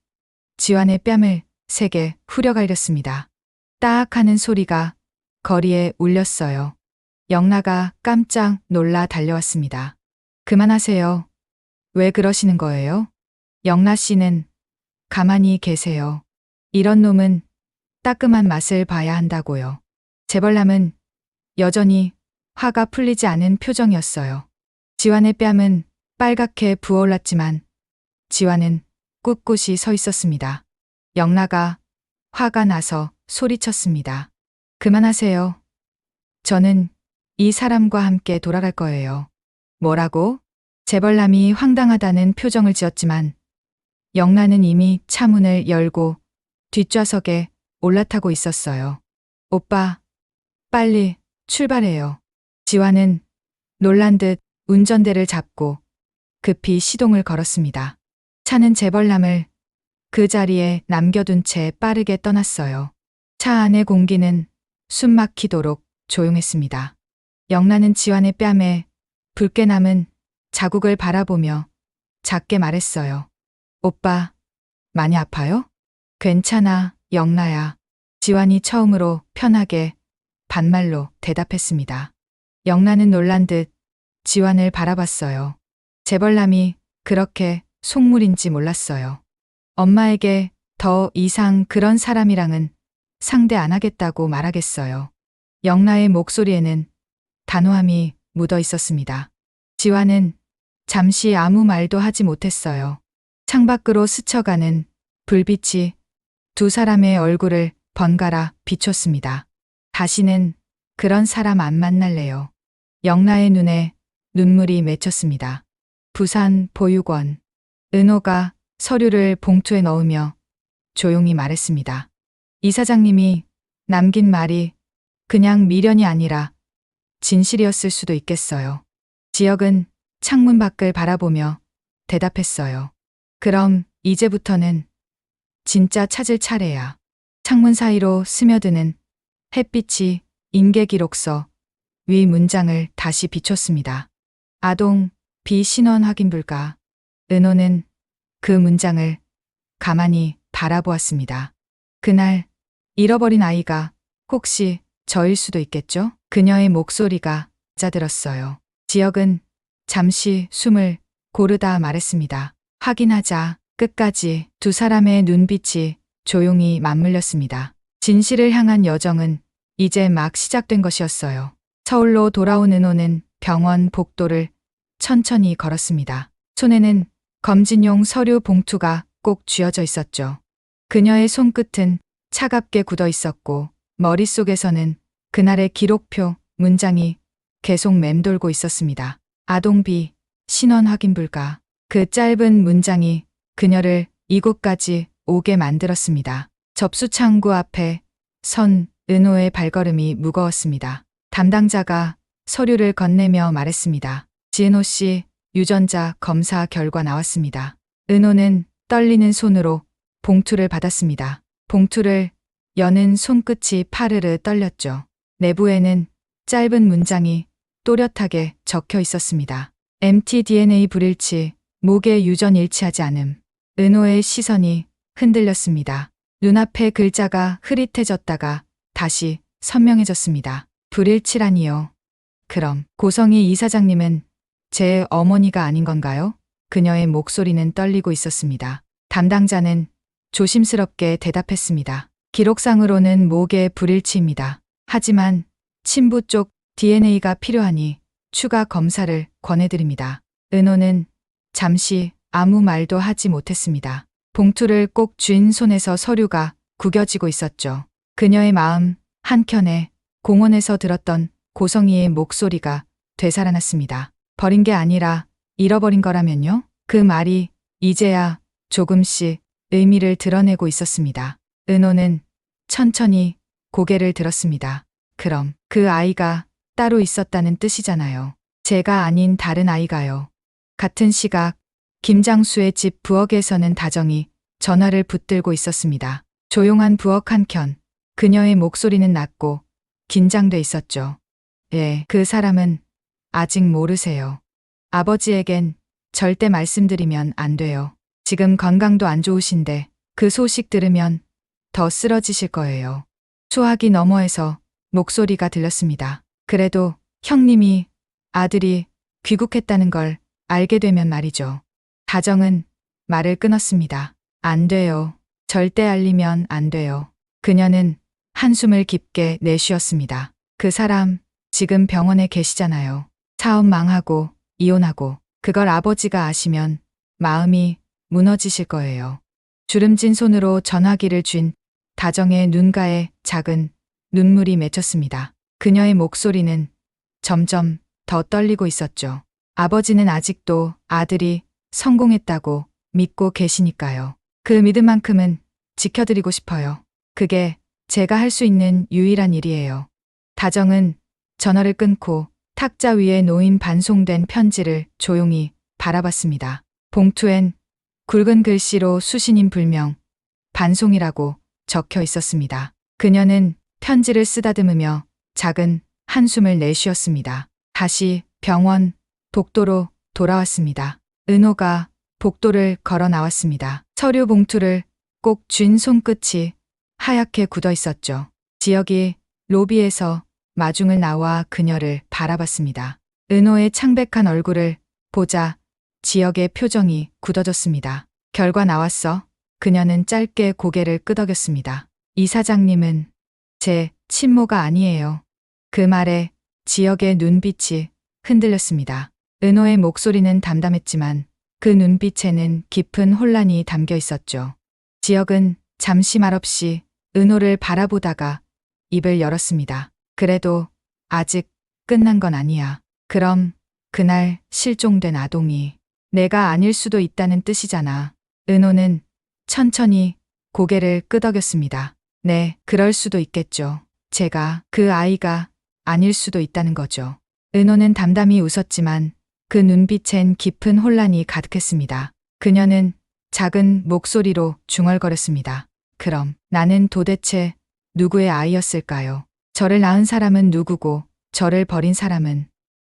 지환의 뺨을 세게 후려갈렸습니다. 딱 하는 소리가 거리에 울렸어요. 영라가 깜짝 놀라 달려왔습니다. 그만하세요. 왜 그러시는 거예요? 영라 씨는 가만히 계세요. 이런 놈은 따끔한 맛을 봐야 한다고요. 재벌남은 여전히 화가 풀리지 않은 표정이었어요. 지환의 뺨은 빨갛게 부어올랐지만 지환은 꿋꿋이 서 있었습니다. 영라가 화가 나서 소리쳤습니다. 그만하세요. 저는 이 사람과 함께 돌아갈 거예요. 뭐라고? 재벌남이 황당하다는 표정을 지었지만 영라는 이미 차 문을 열고 뒷좌석에 올라타고 있었어요. 오빠, 빨리 출발해요. 지환은 놀란 듯 운전대를 잡고 급히 시동을 걸었습니다. 차는 재벌남을 그 자리에 남겨둔 채 빠르게 떠났어요. 차 안의 공기는 숨 막히도록 조용했습니다. 영라는 지환의 뺨에 붉게 남은 자국을 바라보며 작게 말했어요. 오빠, 많이 아파요? 괜찮아, 영라야. 지환이 처음으로 편하게 반말로 대답했습니다. 영라는 놀란 듯 지환을 바라봤어요. 재벌남이 그렇게 속물인지 몰랐어요. 엄마에게 더 이상 그런 사람이랑은 상대 안 하겠다고 말하겠어요. 영라의 목소리에는 단호함이 묻어 있었습니다. 지환은 잠시 아무 말도 하지 못했어요. 창밖으로 스쳐가는 불빛이 두 사람의 얼굴을 번갈아 비췄습니다. 다시는 그런 사람 안 만날래요. 영라의 눈에 눈물이 맺혔습니다. 부산 보육원. 은호가 서류를 봉투에 넣으며 조용히 말했습니다. 이 사장님이 남긴 말이 그냥 미련이 아니라 진실이었을 수도 있겠어요. 지혁은 창문 밖을 바라보며 대답했어요. 그럼 이제부터는 진짜 찾을 차례야. 창문 사이로 스며드는 햇빛이 인계기록서 위 문장을 다시 비췄습니다. 아동 비신원 확인 불가. 은호는 그 문장을 가만히 바라보았습니다. 그날 잃어버린 아이가 혹시 저일 수도 있겠죠? 그녀의 목소리가 짜들었어요. 지혁은 잠시 숨을 고르다 말했습니다. 확인하자. 끝까지 두 사람의 눈빛이 조용히 맞물렸습니다. 진실을 향한 여정은 이제 막 시작된 것이었어요. 서울로 돌아온 은호는 병원 복도를 천천히 걸었습니다. 손에는 검진용 서류 봉투가 꼭 쥐어져 있었죠. 그녀의 손끝은 차갑게 굳어 있었고 머릿속에서는 그날의 기록표 문장이 계속 맴돌고 있었습니다. 아동비 신원 확인 불가. 그 짧은 문장이 그녀를 이곳까지 오게 만들었습니다. 접수창구 앞에 선 은호의 발걸음이 무거웠습니다. 담당자가 서류를 건네며 말했습니다. 지은호 씨, 유전자 검사 결과 나왔습니다. 은호는 떨리는 손으로 봉투를 받았습니다. 봉투를 여는 손끝이 파르르 떨렸죠. 내부에는 짧은 문장이 또렷하게 적혀 있었습니다. mtDNA 불일치, 목의 유전 일치하지 않음. 은호의 시선이 흔들렸습니다. 눈앞의 글자가 흐릿해졌다가 다시 선명해졌습니다. 불일치라니요. 그럼 고성희 이사장님은 제 어머니가 아닌 건가요? 그녀의 목소리는 떨리고 있었습니다. 담당자는 조심스럽게 대답했습니다. 기록상으로는 목의 불일치입니다. 하지만 친부 쪽 DNA가 필요하니 추가 검사를 권해드립니다. 은호는 잠시 아무 말도 하지 못했습니다. 봉투를 꼭 쥔 손에서 서류가 구겨지고 있었죠. 그녀의 마음 한켠에 공원에서 들었던 고성희의 목소리가 되살아났습니다. 버린 게 아니라 잃어버린 거라면요? 그 말이 이제야 조금씩 의미를 드러내고 있었습니다. 은호는 천천히 고개를 들었습니다. 그럼 그 아이가 따로 있었다는 뜻이잖아요. 제가 아닌 다른 아이가요. 같은 시각 김장수의 집 부엌에서는 다정이 전화를 붙들고 있었습니다. 조용한 부엌 한켠 그녀의 목소리는 낮고 긴장돼 있었죠. 예, 그 사람은 아직 모르세요. 아버지에겐 절대 말씀드리면 안 돼요. 지금 건강도 안 좋으신데 그 소식 들으면 더 쓰러지실 거예요. 수화기 너머에서 목소리가 들렸습니다. 그래도 형님이 아들이 귀국했다는 걸 알게 되면 말이죠. 다정은 말을 끊었습니다. 안 돼요. 절대 알리면 안 돼요. 그녀는 한숨을 깊게 내쉬었습니다. 그 사람 지금 병원에 계시잖아요. 사업 망하고 이혼하고 그걸 아버지가 아시면 마음이 무너지실 거예요. 주름진 손으로 전화기를 쥔 다정의 눈가에 작은 눈물이 맺혔습니다. 그녀의 목소리는 점점 더 떨리고 있었죠. 아버지는 아직도 아들이 성공했다고 믿고 계시니까요. 그 믿음만큼은 지켜드리고 싶어요. 그게 제가 할 수 있는 유일한 일이에요. 다정은 전화를 끊고 탁자 위에 놓인 반송된 편지를 조용히 바라봤습니다. 봉투엔 굵은 글씨로 수신인 불명, 반송이라고 적혀 있었습니다. 그녀는 편지를 쓰다듬으며 작은 한숨을 내쉬었습니다. 다시 병원 복도로 돌아왔습니다. 은호가 복도를 걸어 나왔습니다. 서류 봉투를 꼭 쥔 손끝이 하얗게 굳어 있었죠. 지혁이 로비에서 마중을 나와 그녀를 바라봤습니다. 은호의 창백한 얼굴을 보자 지혁의 표정이 굳어졌습니다. 결과 나왔어. 그녀는 짧게 고개를 끄덕였습니다. 이 사장님은 제 친모가 아니에요. 그 말에 지혁의 눈빛이 흔들렸습니다. 은호의 목소리는 담담했지만 그 눈빛에는 깊은 혼란이 담겨 있었죠. 지혁은 잠시 말없이 은호를 바라보다가 입을 열었습니다. 그래도 아직 끝난 건 아니야. 그럼 그날 실종된 아동이 내가 아닐 수도 있다는 뜻이잖아. 은호는 천천히 고개를 끄덕였습니다. 네, 그럴 수도 있겠죠. 제가 그 아이가 아닐 수도 있다는 거죠. 은호는 담담히 웃었지만 그 눈빛엔 깊은 혼란이 가득했습니다. 그녀는 작은 목소리로 중얼거렸습니다. 그럼 나는 도대체 누구의 아이였을까요? 저를 낳은 사람은 누구고 저를 버린 사람은,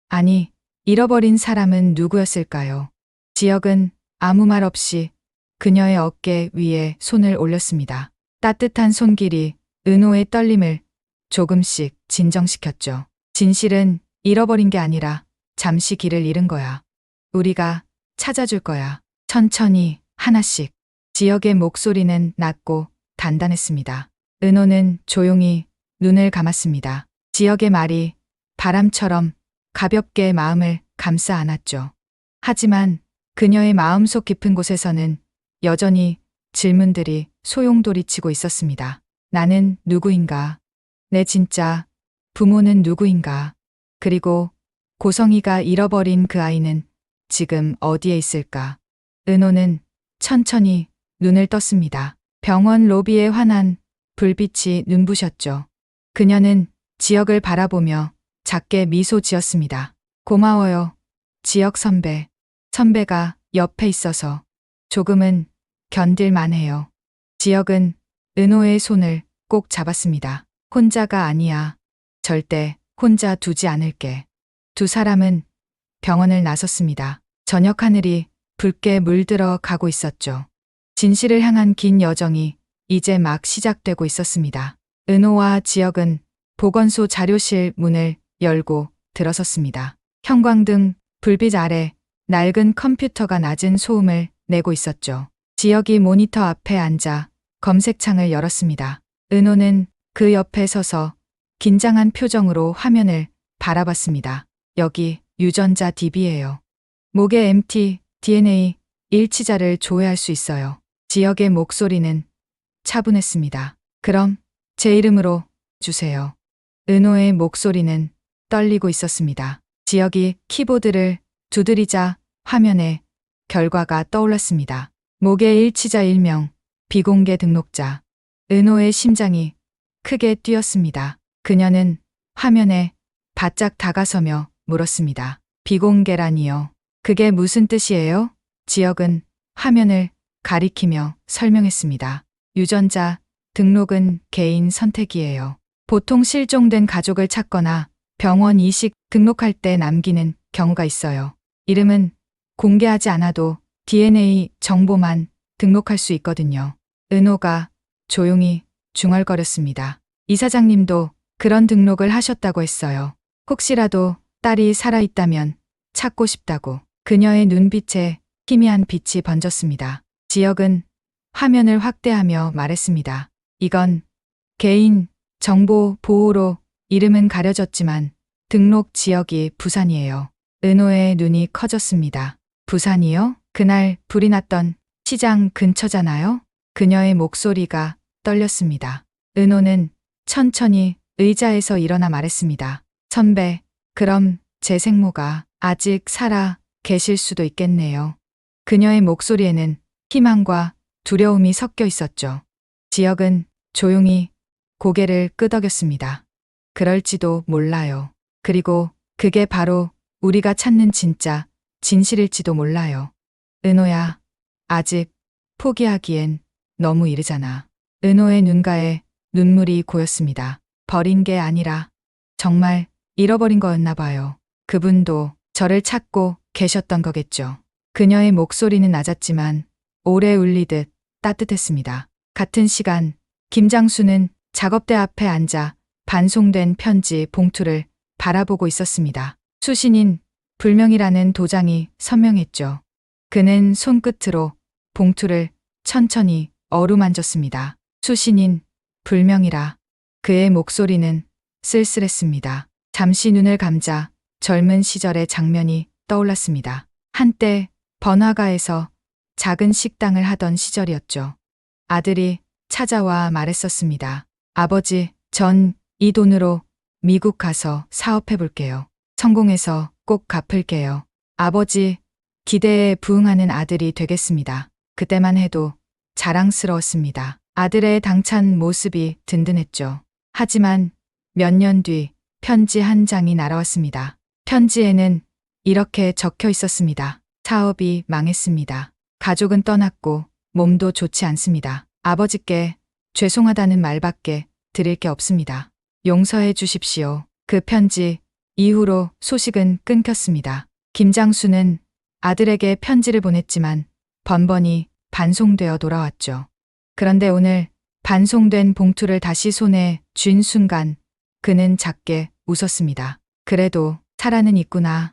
아니, 잃어버린 사람은 누구였을까요? 지혁은 아무 말 없이 그녀의 어깨 위에 손을 올렸습니다. 따뜻한 손길이 은호의 떨림을 조금씩 진정시켰죠. 진실은 잃어버린 게 아니라 잠시 길을 잃은 거야. 우리가 찾아줄 거야. 천천히 하나씩. 지혁의 목소리는 낮고 단단했습니다. 은호는 조용히 눈을 감았습니다. 지혁의 말이 바람처럼 가볍게 마음을 감싸 안았죠. 하지만 그녀의 마음속 깊은 곳에서는 여전히 질문들이 소용돌이치고 있었습니다. 나는 누구인가? 내 진짜 부모는 누구인가? 그리고 고성희가 잃어버린 그 아이는 지금 어디에 있을까? 은호는 천천히 눈을 떴습니다. 병원 로비에 환한 불빛이 눈부셨죠. 그녀는 지혁을 바라보며 작게 미소 지었습니다. 고마워요, 지혁 선배. 선배가 옆에 있어서 조금은 견딜만 해요. 지혁은 은호의 손을 꼭 잡았습니다. 혼자가 아니야. 절대 혼자 두지 않을게. 두 사람은 병원을 나섰습니다. 저녁 하늘이 붉게 물들어 가고 있었죠. 진실을 향한 긴 여정이 이제 막 시작되고 있었습니다. 은호와 지혁은 보건소 자료실 문을 열고 들어섰습니다. 형광등 불빛 아래 낡은 컴퓨터가 낮은 소음을 내고 있었죠. 지혁이 모니터 앞에 앉아 검색창을 열었습니다. 은호는 그 옆에 서서 긴장한 표정으로 화면을 바라봤습니다. 여기 유전자 DB예요. 목에 MT, DNA 일치자를 조회할 수 있어요. 지혁의 목소리는 차분했습니다. 그럼 제 이름으로 주세요. 은호의 목소리는 떨리고 있었습니다. 지혁이 키보드를 두드리자 화면에 결과가 떠올랐습니다. 목의 일치자 일명, 비공개 등록자. 은호의 심장이 크게 뛰었습니다. 그녀는 화면에 바짝 다가서며 물었습니다. 비공개라니요. 그게 무슨 뜻이에요? 지혁은 화면을 가리키며 설명했습니다. 유전자 등록은 개인 선택이에요. 보통 실종된 가족을 찾거나 병원 이식 등록할 때 남기는 경우가 있어요. 이름은 공개하지 않아도 DNA 정보만 등록할 수 있거든요. 은호가 조용히 중얼거렸습니다. 이사장님도 그런 등록을 하셨다고 했어요. 혹시라도 딸이 살아있다면 찾고 싶다고. 그녀의 눈빛에 희미한 빛이 번졌습니다. 지혁은 화면을 확대하며 말했습니다. 이건 개인 정보 보호로 이름은 가려졌지만 등록 지역이 부산이에요. 은호의 눈이 커졌습니다. 부산이요? 그날 불이 났던 시장 근처잖아요? 그녀의 목소리가 떨렸습니다. 은호는 천천히 의자에서 일어나 말했습니다. 선배, 그럼 제 생모가 아직 살아 계실 수도 있겠네요. 그녀의 목소리에는 희망과 두려움이 섞여 있었죠. 지혁은 조용히 고개를 끄덕였습니다. 그럴지도 몰라요. 그리고 그게 바로 우리가 찾는 진짜 진실일지도 몰라요. 은호야, 아직 포기하기엔 너무 이르잖아. 은호의 눈가에 눈물이 고였습니다. 버린 게 아니라 정말 잃어버린 거였나 봐요. 그분도 저를 찾고 계셨던 거겠죠. 그녀의 목소리는 낮았지만 오래 울리듯 따뜻했습니다. 같은 시간 김장수는 작업대 앞에 앉아 반송된 편지 봉투를 바라보고 있었습니다. 수신인 불명이라는 도장이 선명했죠. 그는 손끝으로 봉투를 천천히 어루만졌습니다. 수신인 불명이라. 그의 목소리는 쓸쓸했습니다. 잠시 눈을 감자 젊은 시절의 장면이 떠올랐습니다. 한때 번화가에서 작은 식당을 하던 시절이었죠. 아들이 찾아와 말했었습니다. 아버지, 전 이 돈으로 미국 가서 사업해 볼게요. 성공해서 꼭 갚을게요. 아버지, 기대에 부응하는 아들이 되겠습니다. 그때만 해도 자랑스러웠습니다. 아들의 당찬 모습이 든든했죠. 하지만 몇 년 뒤 편지 한 장이 날아왔습니다. 편지에는 이렇게 적혀 있었습니다. 사업이 망했습니다. 가족은 떠났고 몸도 좋지 않습니다. 아버지께 죄송하다는 말밖에 드릴 게 없습니다. 용서해 주십시오. 그 편지 이후로 소식은 끊겼습니다. 김장수는 아들에게 편지를 보냈지만 번번이 반송되어 돌아왔죠. 그런데 오늘 반송된 봉투를 다시 손에 쥔 순간 그는 작게 웃었습니다. 그래도 살아는 있구나.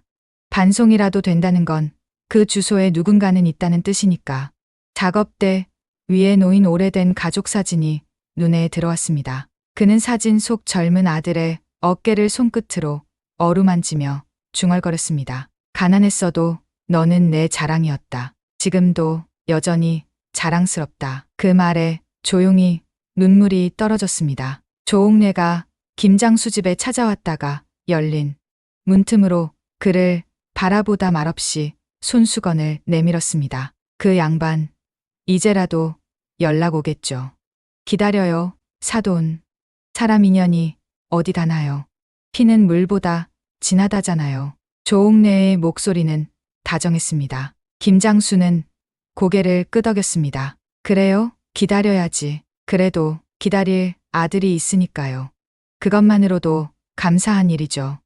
반송이라도 된다는 건 그 주소에 누군가는 있다는 뜻이니까. 작업대 위에 놓인 오래된 가족 사진이 눈에 들어왔습니다. 그는 사진 속 젊은 아들의 어깨를 손끝으로 어루만지며 중얼거렸습니다. 가난했어도 너는 내 자랑이었다. 지금도 여전히 자랑스럽다. 그 말에 조용히 눈물이 떨어졌습니다. 조옥래가 김장수 집에 찾아왔다가 열린 문틈으로 그를 바라보다 말없이 손수건을 내밀었습니다. 그 양반, 이제라도 연락 오겠죠. 기다려요, 사돈. 사람 인연이 어디 가나요? 피는 물보다 진하다잖아요. 조옥래의 목소리는 다정했습니다. 김장수는 고개를 끄덕였습니다. 그래요? 기다려야지. 그래도 기다릴 아들이 있으니까요. 그것만으로도 감사한 일이죠.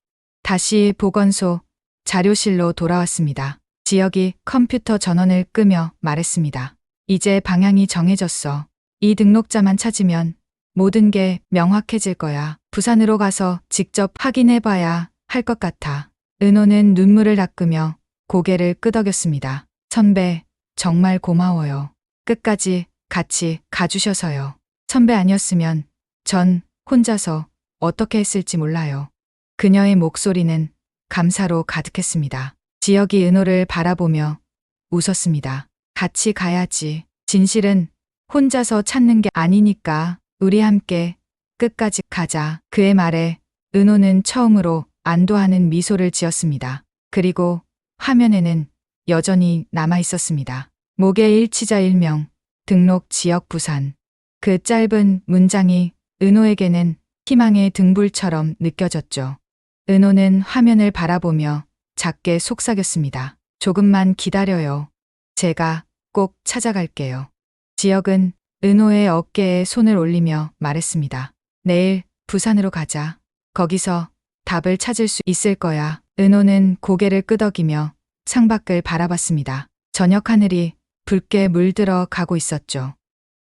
다시 보건소 자료실로 돌아왔습니다. 지혁이 컴퓨터 전원을 끄며 말했습니다. 이제 방향이 정해졌어. 이 등록자만 찾으면 모든 게 명확해질 거야. 부산으로 가서 직접 확인해봐야 할 것 같아. 은호는 눈물을 닦으며 고개를 끄덕였습니다. 선배, 정말 고마워요. 끝까지 같이 가주셔서요. 선배 아니었으면 전 혼자서 어떻게 했을지 몰라요. 그녀의 목소리는 감사로 가득했습니다. 지혁이 은호를 바라보며 웃었습니다. 같이 가야지. 진실은 혼자서 찾는 게 아니니까 우리 함께 끝까지 가자. 그의 말에 은호는 처음으로 안도하는 미소를 지었습니다. 그리고 화면에는 여전히 남아 있었습니다. 목의 일치자 일명, 등록 지역 부산. 그 짧은 문장이 은호에게는 희망의 등불처럼 느껴졌죠. 은호는 화면을 바라보며 작게 속삭였습니다. 조금만 기다려요. 제가 꼭 찾아갈게요. 지혁은 은호의 어깨에 손을 올리며 말했습니다. 내일 부산으로 가자. 거기서 답을 찾을 수 있을 거야. 은호는 고개를 끄덕이며 창밖을 바라봤습니다. 저녁 하늘이 붉게 물들어 가고 있었죠.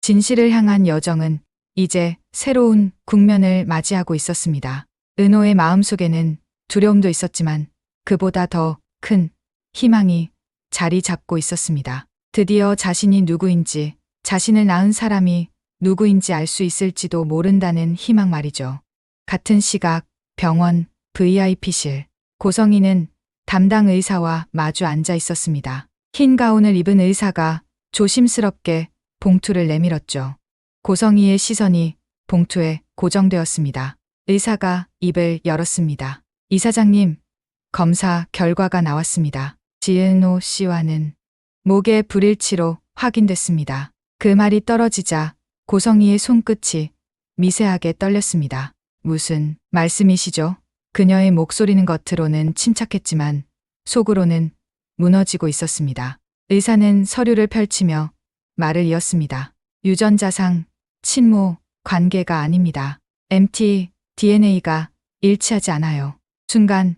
진실을 향한 여정은 이제 새로운 국면을 맞이하고 있었습니다. 은호의 마음속에는 두려움도 있었지만 그보다 더 큰 희망이 자리 잡고 있었습니다. 드디어 자신이 누구인지, 자신을 낳은 사람이 누구인지 알 수 있을지도 모른다는 희망 말이죠. 같은 시각 병원 VIP실. 고성희는 담당 의사와 마주 앉아 있었습니다. 흰 가운을 입은 의사가 조심스럽게 봉투를 내밀었죠. 고성희의 시선이 봉투에 고정되었습니다. 의사가 입을 열었습니다. 이사장님, 검사 결과가 나왔습니다. 지은호 씨와는 목의 불일치로 확인됐습니다. 그 말이 떨어지자 고성희의 손끝이 미세하게 떨렸습니다. 무슨 말씀이시죠? 그녀의 목소리는 겉으로는 침착했지만 속으로는 무너지고 있었습니다. 의사는 서류를 펼치며 말을 이었습니다. 유전자상 친모 관계가 아닙니다. MT DNA가 일치하지 않아요. 순간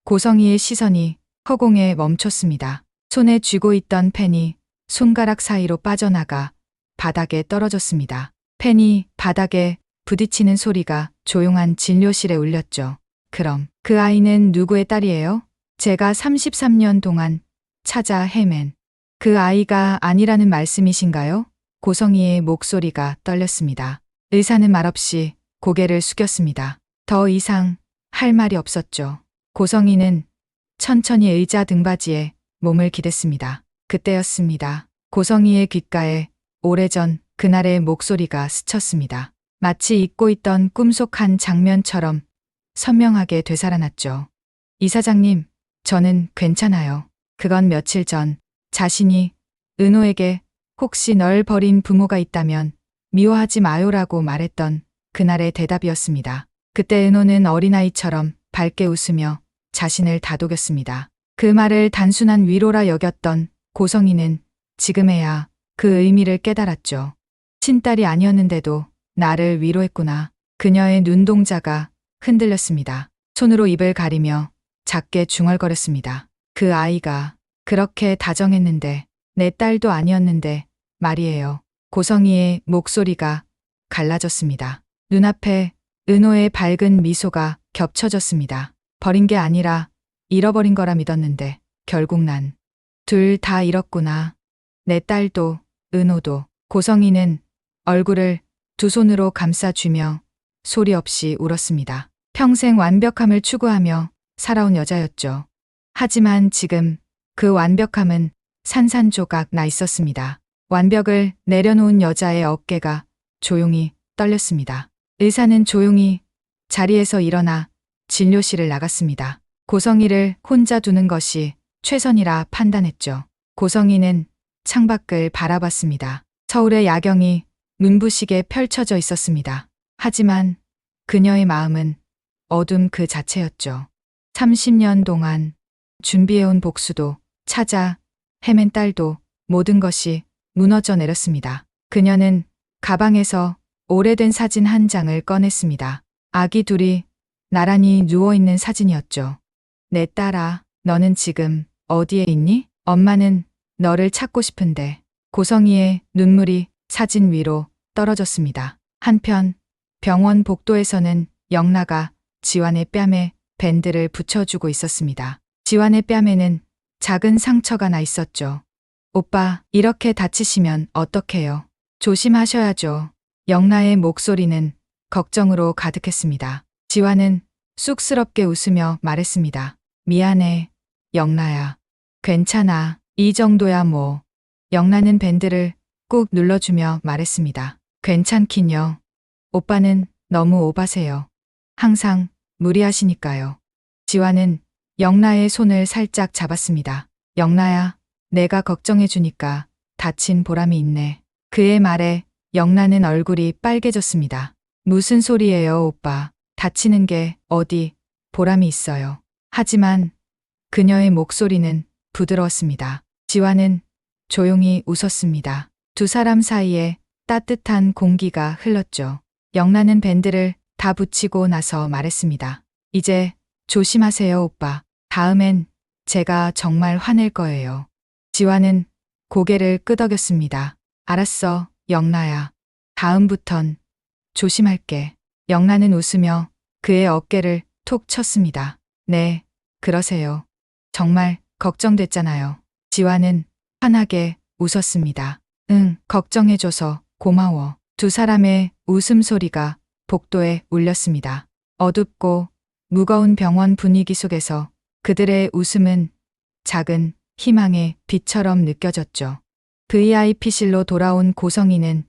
고성희의 시선이 허공에 멈췄습니다. 손에 쥐고 있던 펜이 손가락 사이로 빠져나가 바닥에 떨어졌습니다. 펜이 바닥에 부딪히는 소리가 조용한 진료실에 울렸죠. 그럼 그 아이는 누구의 딸이에요? 제가 33년 동안 찾아 헤맨 그 아이가 아니라는 말씀이신가요? 고성희의 목소리가 떨렸습니다. 의사는 말없이 고개를 숙였습니다. 더 이상 할 말이 없었죠. 고성희는 천천히 의자 등받이에 몸을 기댔습니다. 그때였습니다. 고성희의 귓가에 오래전 그날의 목소리가 스쳤습니다. 마치 잊고 있던 꿈속 한 장면처럼 선명하게 되살아났죠. 이사장님, 저는 괜찮아요. 그건 며칠 전 자신이 은호에게 혹시 널 버린 부모가 있다면 미워하지 마요라고 말했던 그날의 대답이었습니다. 그때 은호는 어린아이처럼 밝게 웃으며 자신을 다독였습니다. 그 말을 단순한 위로라 여겼던 고성희는 지금에야 그 의미를 깨달았죠. 친딸이 아니었는데도 나를 위로했구나. 그녀의 눈동자가 흔들렸습니다. 손으로 입을 가리며 작게 중얼거렸습니다. 그 아이가 그렇게 다정했는데 내 딸도 아니었는데 말이에요. 고성희의 목소리가 갈라졌습니다. 눈앞에 은호의 밝은 미소가 겹쳐졌습니다. 버린 게 아니라 잃어버린 거라 믿었는데 결국 난 둘 다 잃었구나. 내 딸도 은호도. 고성희는 얼굴을 두 손으로 감싸주며 소리 없이 울었습니다. 평생 완벽함을 추구하며 살아온 여자였죠. 하지만 지금 그 완벽함은 산산조각 나 있었습니다. 완벽을 내려놓은 여자의 어깨가 조용히 떨렸습니다. 의사는 조용히 자리에서 일어나 진료실을 나갔습니다. 고성희를 혼자 두는 것이 최선이라 판단했죠. 고성희는 창밖을 바라봤습니다. 서울의 야경이 눈부시게 펼쳐져 있었습니다. 하지만 그녀의 마음은 어둠 그 자체였죠. 30년 동안 준비해온 복수도 찾아 헤맨 딸도 모든 것이 무너져 내렸습니다. 그녀는 가방에서 오래된 사진 한 장을 꺼냈습니다. 아기 둘이 나란히 누워있는 사진이었죠. 내 딸아, 너는 지금 어디에 있니? 엄마는 너를 찾고 싶은데. 고성이의 눈물이 사진 위로 떨어졌습니다. 한편 병원 복도에서는 영라가 지환의 뺨에 밴드를 붙여주고 있었습니다. 지환의 뺨에는 작은 상처가 나 있었죠. 오빠, 이렇게 다치시면 어떡해요? 조심하셔야죠. 영라의 목소리는 걱정으로 가득했습니다. 지환은 쑥스럽게 웃으며 말했습니다. 미안해, 영라야. 괜찮아. 이 정도야 뭐. 영라는 밴드를 꾹 눌러주며 말했습니다. 괜찮긴요. 오빠는 너무 오바세요. 항상 무리하시니까요. 지환은 영라의 손을 살짝 잡았습니다. 영라야, 내가 걱정해주니까 다친 보람이 있네. 그의 말에 영라는 얼굴이 빨개졌습니다. 무슨 소리예요, 오빠. 다치는 게 어디 보람이 있어요. 하지만 그녀의 목소리는 부드러웠습니다. 지환은 조용히 웃었습니다. 두 사람 사이에 따뜻한 공기가 흘렀죠. 영라는 밴드를 다 붙이고 나서 말했습니다. 이제 조심하세요, 오빠. 다음엔 제가 정말 화낼 거예요. 지환은 고개를 끄덕였습니다. 알았어, 영라야. 다음부턴 조심할게. 영라는 웃으며 그의 어깨를 톡 쳤습니다. 네, 그러세요. 정말 걱정됐잖아요. 지환은 환하게 웃었습니다. 응, 걱정해줘서 고마워. 두 사람의 웃음소리가 복도에 울렸습니다. 어둡고 무거운 병원 분위기 속에서 그들의 웃음은 작은 희망의 빛처럼 느껴졌죠. VIP실로 돌아온 고성이는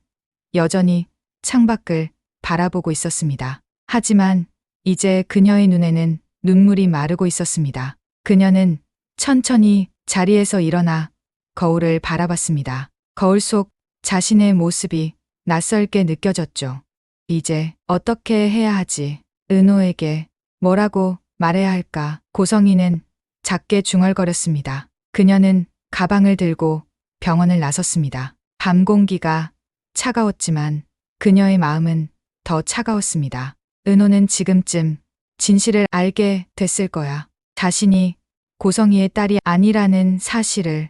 여전히 창밖을 바라보고 있었습니다. 하지만 이제 그녀의 눈에는 눈물이 마르고 있었습니다. 그녀는 천천히 자리에서 일어나 거울을 바라봤습니다. 거울 속 자신의 모습이 낯설게 느껴졌죠. 이제 어떻게 해야 하지? 은호에게 뭐라고 말해야 할까? 고성이는 작게 중얼거렸습니다. 그녀는 가방을 들고 병원을 나섰습니다. 밤 공기가 차가웠지만 그녀의 마음은 더 차가웠습니다. 은호는 지금쯤 진실을 알게 됐을 거야. 자신이 고성이의 딸이 아니라는 사실을.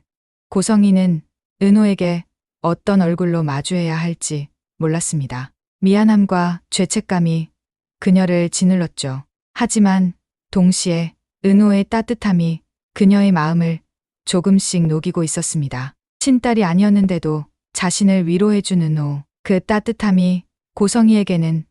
고성이는 은호에게 어떤 얼굴로 마주해야 할지 몰랐습니다. 미안함과 죄책감이 그녀를 짓눌렀죠. 하지만 동시에 은호의 따뜻함이 그녀의 마음을 조금씩 녹이고 있었습니다. 친딸이 아니었는데도 자신을 위로해준 은호. 그 따뜻함이 고성이에게는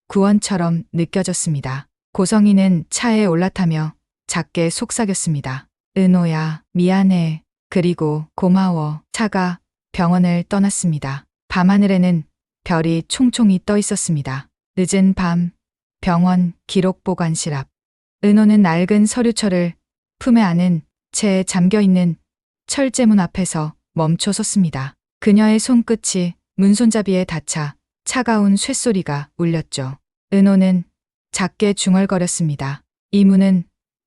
구원처럼 느껴졌습니다. 고성이는 차에 올라타며 작게 속삭였습니다. 은호야, 미안해. 그리고 고마워. 차가 병원을 떠났습니다. 밤하늘에는 별이 총총히 떠 있었습니다. 늦은 밤, 병원 기록 보관실 앞. 은호는 낡은 서류철을 품에 안은 채 잠겨있는 철제문 앞에서 멈춰 섰습니다. 그녀의 손끝이 문손잡이에 닿자 차가운 쇳소리가 울렸죠. 은호는 작게 중얼거렸습니다. 이 문은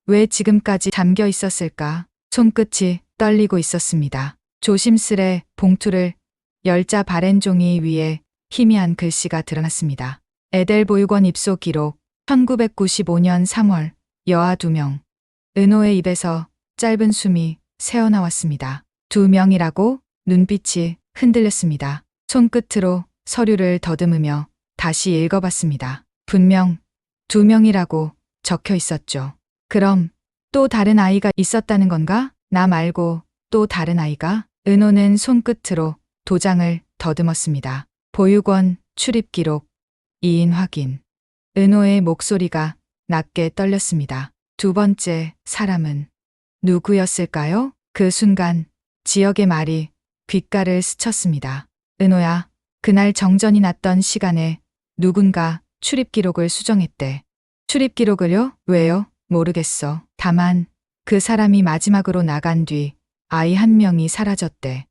왜 지금까지 잠겨 있었을까? 손끝이 떨리고 있었습니다. 조심스레 봉투를 열자 바랜 종이 위에 희미한 글씨가 드러났습니다. 에델 보육원 입소 기록 1995년 3월 여아 2명. 은호의 입에서 짧은 숨이 새어나왔습니다. 2명이라고? 눈빛이 흔들렸습니다. 손끝으로 서류를 더듬으며 다시 읽어봤습니다. 분명 2명이라고 적혀 있었죠. 그럼 또 다른 아이가 있었다는 건가? 나 말고 또 다른 아이가? 은호는 손끝으로 도장을 더듬었습니다. 보육원 출입 기록 2인 확인. 은호의 목소리가 낮게 떨렸습니다. 두 번째 사람은 누구였을까요? 그 순간 지역의 말이 귓가를 스쳤습니다. 은호야, 그날 정전이 났던 시간에 누군가 출입 기록을 수정했대. 출입 기록을요? 왜요? 모르겠어. 다만 그 사람이 마지막으로 나간 뒤 아이 한 명이 사라졌대.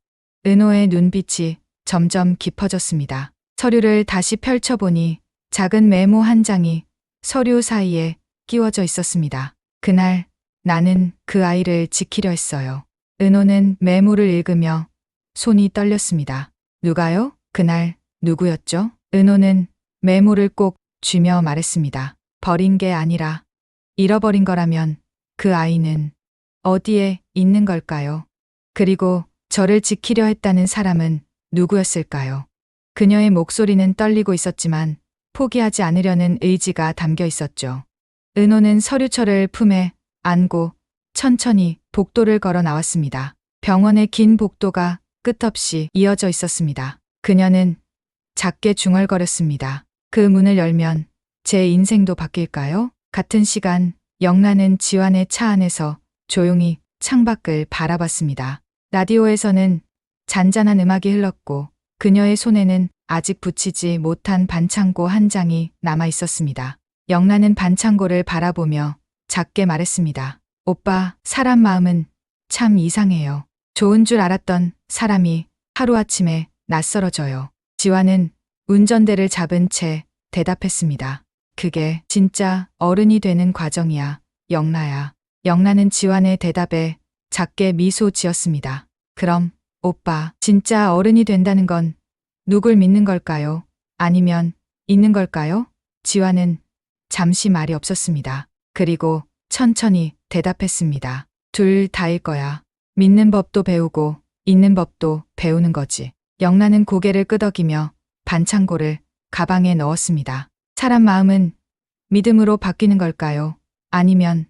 은호의 눈빛이 점점 깊어졌습니다. 서류를 다시 펼쳐보니 작은 메모 한 장이 서류 사이에 끼워져 있었습니다. 그날 나는 그 아이를 지키려 했어요. 은호는 메모를 읽으며 손이 떨렸습니다. 누가요? 그날 누구였죠? 은호는 메모를 꼭 쥐며 말했습니다. 버린 게 아니라 잃어버린 거라면 그 아이는 어디에 있는 걸까요? 그리고 저를 지키려 했다는 사람은 누구였을까요? 그녀의 목소리는 떨리고 있었지만 포기하지 않으려는 의지가 담겨 있었죠. 은호는 서류철을 품에 안고 천천히 복도를 걸어 나왔습니다. 병원의 긴 복도가 끝없이 이어져 있었습니다. 그녀는 작게 중얼거렸습니다. 그 문을 열면 제 인생도 바뀔까요? 같은 시간 영란은 지환의 차 안에서 조용히 창밖을 바라봤습니다. 라디오에서는 잔잔한 음악이 흘렀고 그녀의 손에는 아직 붙이지 못한 반창고 한 장이 남아 있었습니다. 영란은 반창고를 바라보며 작게 말했습니다. 오빠, 사람 마음은 참 이상해요. 좋은 줄 알았던 사람이 하루아침에 낯설어져요. 지환은 운전대를 잡은 채 대답했습니다. 그게 진짜 어른이 되는 과정이야, 영라야. 영란은 지환의 대답에 작게 미소 지었습니다. 그럼 오빠, 진짜 어른이 된다는 건 누굴 믿는 걸까요? 아니면 있는 걸까요? 지환은 잠시 말이 없었습니다. 그리고 천천히 대답했습니다. 둘 다일 거야. 믿는 법도 배우고 있는 법도 배우는 거지. 영란은 고개를 끄덕이며 반창고를 가방에 넣었습니다. 사람 마음은 믿음으로 바뀌는 걸까요? 아니면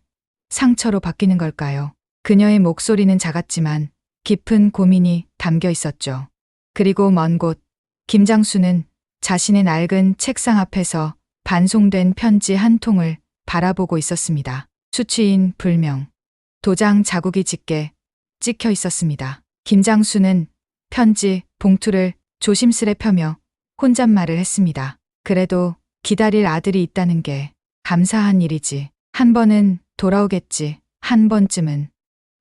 상처로 바뀌는 걸까요? 그녀의 목소리는 작았지만 깊은 고민이 담겨 있었죠. 그리고 먼 곳, 김장수는 자신의 낡은 책상 앞에서 반송된 편지 한 통을 바라보고 있었습니다. 수취인 불명, 도장 자국이 짙게 찍혀 있었습니다. 김장수는 편지 봉투를 조심스레 펴며 혼잣말을 했습니다. 그래도 기다릴 아들이 있다는 게 감사한 일이지. 한 번은 돌아오겠지. 한 번쯤은.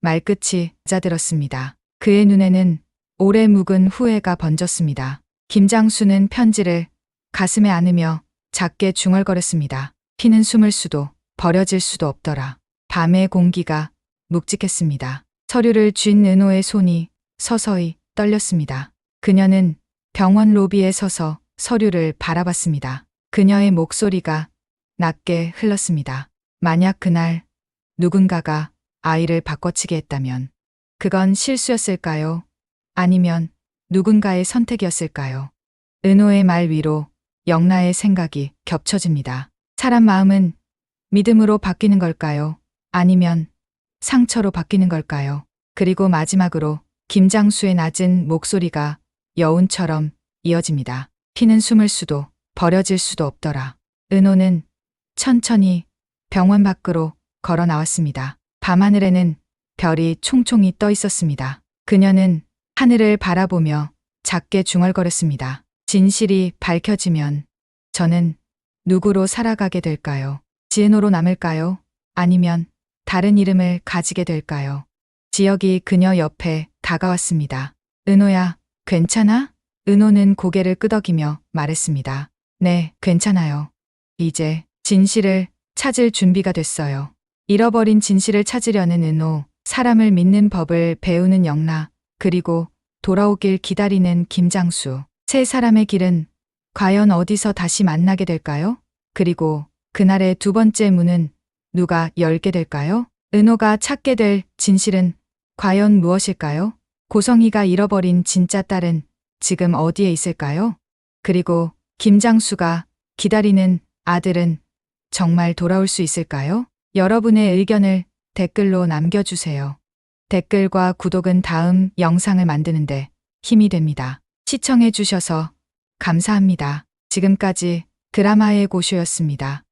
말끝이 잦아들었습니다. 그의 눈에는 오래 묵은 후회가 번졌습니다. 김장수는 편지를 가슴에 안으며 작게 중얼거렸습니다. 피는 숨을 수도 버려질 수도 없더라. 밤의 공기가 묵직했습니다. 서류를 쥔 은호의 손이 서서히 떨렸습니다. 그녀는 병원 로비에 서서 서류를 바라봤습니다. 그녀의 목소리가 낮게 흘렀습니다. 만약 그날 누군가가 아이를 바꿔치기 했다면 그건 실수였을까요? 아니면 누군가의 선택이었을까요? 은호의 말 위로 영라의 생각이 겹쳐집니다. 사람 마음은 믿음으로 바뀌는 걸까요? 아니면 상처로 바뀌는 걸까요? 그리고 마지막으로 김장수의 낮은 목소리가 여운처럼 이어집니다. 피는 숨을 수도 버려질 수도 없더라. 은호는 천천히 병원 밖으로 걸어 나왔습니다. 밤하늘에는 별이 총총히 떠 있었습니다. 그녀는 하늘을 바라보며 작게 중얼거렸습니다. 진실이 밝혀지면 저는 누구로 살아가게 될까요? 지은호로 남을까요? 아니면 다른 이름을 가지게 될까요? 지혁이 그녀 옆에 다가왔습니다. 은호야, 괜찮아? 은호는 고개를 끄덕이며 말했습니다. 네, 괜찮아요. 이제 진실을 찾을 준비가 됐어요. 잃어버린 진실을 찾으려는 은호, 사람을 믿는 법을 배우는 영라, 그리고 돌아오길 기다리는 김장수. 세 사람의 길은 과연 어디서 다시 만나게 될까요? 그리고 그날의 두 번째 문은 누가 열게 될까요? 은호가 찾게 될 진실은 과연 무엇일까요? 고성이가 잃어버린 진짜 딸은 지금 어디에 있을까요? 그리고 김장수가 기다리는 아들은 정말 돌아올 수 있을까요? 여러분의 의견을 댓글로 남겨주세요. 댓글과 구독은 다음 영상을 만드는데 힘이 됩니다. 시청해주셔서 감사합니다. 지금까지 드라마의 고쇼였습니다.